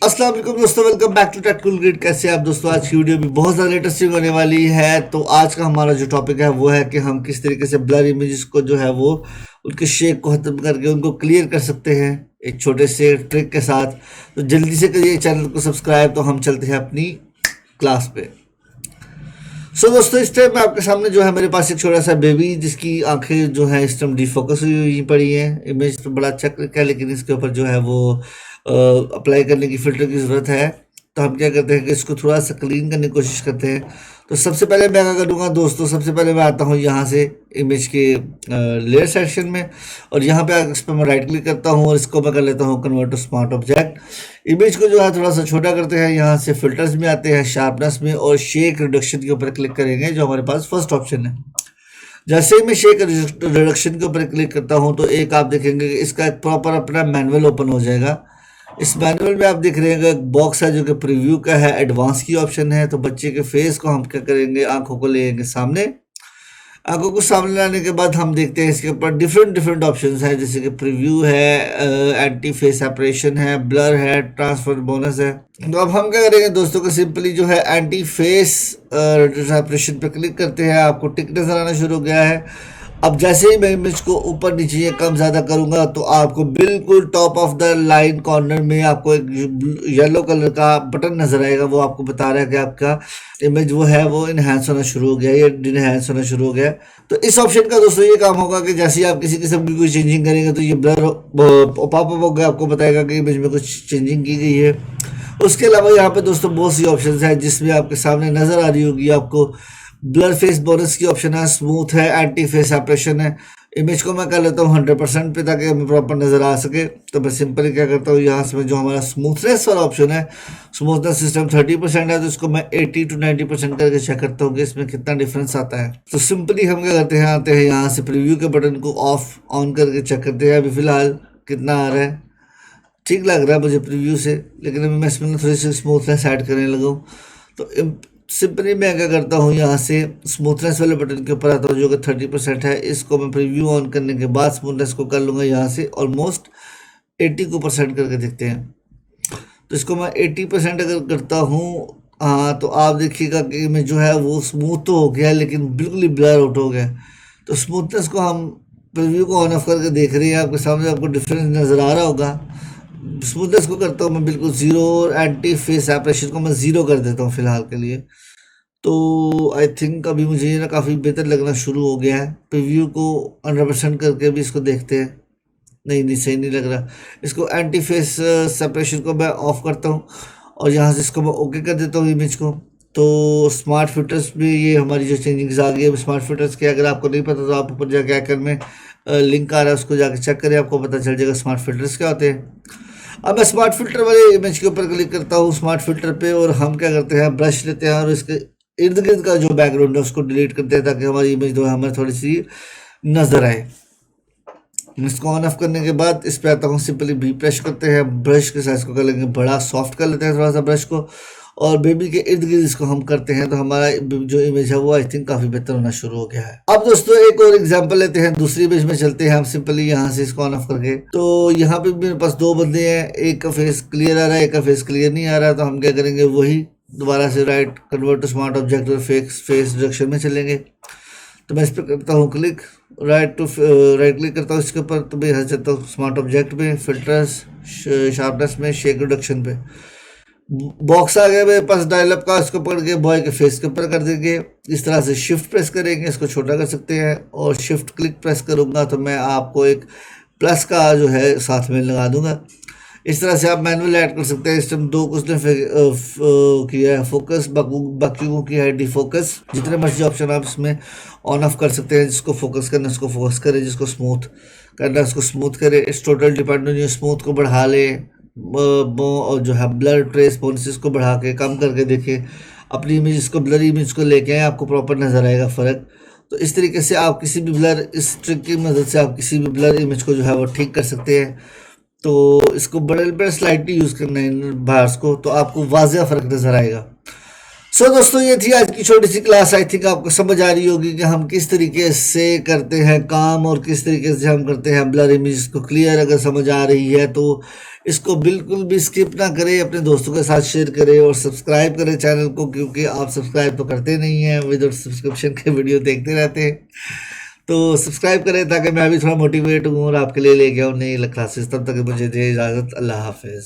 अस्सलाम वालेकुम दोस्तों, welcome back to technical grid. कैसे हैं आप दोस्तों? आज की वीडियो भी बहुत ज़्यादा इंटरेस्टिंग होने वाली है। तो आज का हमारा जो टॉपिक है वो है कि हम किस तरीके से ब्लर इमेजेस को जो है वो उनके शेप को ख़त्म करके उनको क्लियर कर सकते हैं एक छोटे से ट्रिक के साथ। तो जल्दी से करिए चैनल को सब्सक्राइब। तो हम चलते हैं अपनी क्लास पे। दोस्तों, इस टाइम आपके सामने जो है मेरे पास एक छोटा सा बेबी जिसकी आंखें जो है इस टाइम डिफोकस हुई पड़ी हैं। इमेज तो बड़ा अच्छा क्लिक है, लेकिन इसके ऊपर जो है वो अप्लाई करने की फ़िल्टर की ज़रूरत है। तो हम क्या करते हैं कि इसको थोड़ा सा क्लीन करने की कोशिश करते हैं। तो सबसे पहले मैं क्या करूँगा दोस्तों, सबसे पहले मैं आता हूँ यहाँ से इमेज के लेयर सेक्शन में, और यहाँ पे इस पर मैं राइट क्लिक करता हूँ और इसको मैं कर लेता हूँ convert to smart object. Image को जो है थोड़ा सा छोटा करते हैं। यहाँ से फिल्टर्स में आते हैं, शार्पनेस में, और शेक रिडक्शन के ऊपर क्लिक करेंगे जो हमारे पास फर्स्ट ऑप्शन है। जैसे ही मैं शेक रिडक्शन के ऊपर क्लिक करता हूँ तो एक आप देखेंगे कि इसका एक प्रॉपर अपना मैनुअल ओपन हो जाएगा। इस मैनुअल में आप देख रहे हैं एक बॉक्स है जो कि प्रीव्यू का है, एडवांस की ऑप्शन है। तो बच्चे के फेस को हम क्या करेंगे, आंखों को लेंगे सामने। आंखों को सामने लाने के बाद हम देखते हैं इसके ऊपर डिफरेंट ऑप्शंस हैं, जैसे कि प्रीव्यू है, एंटी फेस सेपरेशन है, ब्लर है, ट्रांसफर बोनस है। तो अब हम क्या करेंगे दोस्तों को सिंपली जो है एंटी फेस सेपरेशन पर क्लिक करते हैं। आपको टिक नजर आना शुरू हो गया है। अब जैसे ही मैं इमेज को ऊपर नीचे या कम ज़्यादा करूँगा तो आपको बिल्कुल top of the line corner में आपको एक येलो कलर का बटन नज़र आएगा। वो आपको बता रहा है कि आपका इमेज वो है वो इन्हेंस होना शुरू हो गया या डिनहेंस होना शुरू हो गया। तो इस ऑप्शन का दोस्तों ये काम होगा कि जैसे ही आप किसी किस्म की कोई चेंजिंग करेंगे तो ये ब्लर पॉपअप होगा, आपको बताएगा कि इमेज में कुछ चेंजिंग की गई है। उसके अलावा यहाँ पे दोस्तों बहुत सी ऑप्शंस हैं जिसमें आपके सामने नज़र आ रही होगी आपको। ब्लर फेस बोनस की ऑप्शन है, स्मूथ है, एंटी फेस सेपरेशन है। इमेज को मैं कर लेता हूँ 100% पे ताकि हमें प्रॉपर नज़र आ सके। तो मैं सिंपली क्या करता हूँ, यहाँ से जो हमारा स्मूथनेस वाला ऑप्शन है, स्मूथनेस सिस्टम 30% है, तो इसको मैं 80 to 90% करके चेक करता हूँ कि इसमें कितना डिफरेंस आता है। तो सिंपली हम क्या करते हैं, आते हैं यहाँ से प्रीव्यू के बटन को ऑफ ऑन करके चेक करते हैं अभी फ़िलहाल कितना आ रहा है। ठीक लग रहा है मुझे प्रीव्यू से, लेकिन अभी मैं इसमें थोड़ी सी स्मूथनेस ऐड करने लगा हूँ। तो सिंपली मैं क्या करता हूँ, यहाँ से स्मूथनेस वाले बटन के ऊपर आता हूँ जो कि 30% है। इसको मैं प्रीव्यू ऑन करने के बाद स्मूथनेस को कर लूँगा यहाँ से ऑलमोस्ट 80% करके देखते हैं। तो इसको मैं 80% अगर करता हूँ, हाँ, तो आप देखिएगा कि मैं जो है वो स्मूथ तो हो गया लेकिन बिल्कुल ही ब्लर आउट हो गया। तो स्मूथनेस को हम प्रीव्यू को ऑन ऑफ करके देख रहे हैं, आपके सामने आपको डिफरेंस नज़र आ रहा होगा। स्मूथनेस को करता हूँ मैं बिल्कुल ज़ीरो, और एंटी फेस सेपरेशन को मैं ज़ीरो कर देता हूँ फ़िलहाल के लिए। तो आई थिंक अभी मुझे ये ना काफ़ी बेहतर लगना शुरू हो गया है। प्रीव्यू को 100% करके भी इसको देखते हैं। नहीं, सही नहीं लग रहा। इसको एंटी फेस सेपरेशन को मैं ऑफ़ करता हूँ और यहाँ से इसको मैं ओके कर देता हूँ इमेज को। तो स्मार्ट फिल्टर्स में ये हमारी जो चेंजिंग्स आ गई है स्मार्ट फिल्टर्स के, अगर आपको नहीं पता तो आप ऊपर जाके आइकन में लिंक आ रहा है, उसको जाके चेक करें, आपको पता चल जाएगा स्मार्ट फिल्टर्स क्या होते हैं। अब मैं स्मार्ट फिल्टर वाले इमेज के ऊपर क्लिक करता हूँ, स्मार्ट फिल्टर पे, और हम क्या करते हैं, ब्रश लेते हैं और इसके इर्द गिर्द का जो बैकग्राउंड है उसको डिलीट करते हैं ताकि हमारी इमेज जो है हमें थोड़ी सी नज़र आए। इसको ऑन ऑफ करने के बाद इस पे आता हूँ, सिंपली भी प्रेस करते हैं, ब्रश के साइज को कर लेंगे बड़ा, सॉफ्ट कर लेते हैं थोड़ा सा ब्रश को, और बेबी के इर्द गिर्द इसको हम करते हैं। तो हमारा जो इमेज है वो आई थिंक काफ़ी बेहतर होना शुरू हो गया है। अब दोस्तों एक और एग्जांपल लेते हैं, दूसरी इमेज में चलते हैं हम सिंपली यहाँ से इसको ऑन ऑफ करके। तो यहाँ पे मेरे पास दो बंदे हैं, एक का फेस क्लियर आ रहा है, एक का फेस क्लियर नहीं आ रहा है। तो हम क्या करेंगे, वही दोबारा से right convert to smart object और फेस रिडक्शन में चलेंगे। तो मैं इस पर करता हूँ क्लिक, राइट क्लिक करता हूँ इसके ऊपर, तो मैं यहाँ चलता हूँ स्मार्ट ऑब्जेक्ट में, फिल्टर्स, शार्पनेस में, शेक रिडक्शन पे। बॉक्स आ गया मेरे पास डायलॉग का, इसको पकड़ के बॉय के फेस के ऊपर कर देंगे। इस तरह से शिफ्ट प्रेस करेंगे, इसको छोटा कर सकते हैं, और शिफ्ट क्लिक प्रेस करूँगा तो मैं आपको एक प्लस का जो है साथ में लगा दूंगा। इस तरह से आप मैनुअल ऐड कर सकते हैं। इस टाइम दो कुछ ने किया है फोकस, बाकी को किया है डिफोकस। जितने मर्जी ऑप्शन आप इसमें ऑन ऑफ कर सकते हैं। जिसको फोकस करना है उसको फोकस करे, जिसको स्मूथ करना है उसको स्मूथ करे। इस टोटल डिपेंड ऑन स्मूथ को बढ़ा ले, और जो है ब्लर ट्रेस बोनसेस को बढ़ा के कम करके देखें अपनी इमेज को, ब्लर इमेज को लेके आए, आपको प्रॉपर नज़र आएगा फ़र्क। तो इस तरीके से आप किसी भी ब्लर, इस ट्रिक की मदद से आप किसी भी ब्लर इमेज को जो है वो ठीक कर सकते हैं। तो इसको बड़े स्लाइटली यूज़ करना है बाहर को, तो आपको वाज़ेह फ़र्क नज़र आएगा। सो दोस्तों ये थी आज की छोटी सी क्लास। आई थिंक आपको समझ आ रही होगी कि हम किस तरीके से करते हैं काम और किस तरीके से हम करते हैं ब्लर इमेजेस को क्लियर। अगर समझ आ रही है तो इसको बिल्कुल भी स्किप ना करें, अपने दोस्तों के साथ शेयर करें और सब्सक्राइब करें चैनल को, क्योंकि आप सब्सक्राइब तो करते नहीं हैं, विदाउट सब्सक्रिप्शन के वीडियो देखते रहते हैं। तो सब्सक्राइब करें ताकि मैं भी थोड़ा मोटिवेट हूँ और आपके लिए लेके आऊँ नई क्लासेस। तब तक मुझे दे इजाज़त। अल्लाह हाफिज़।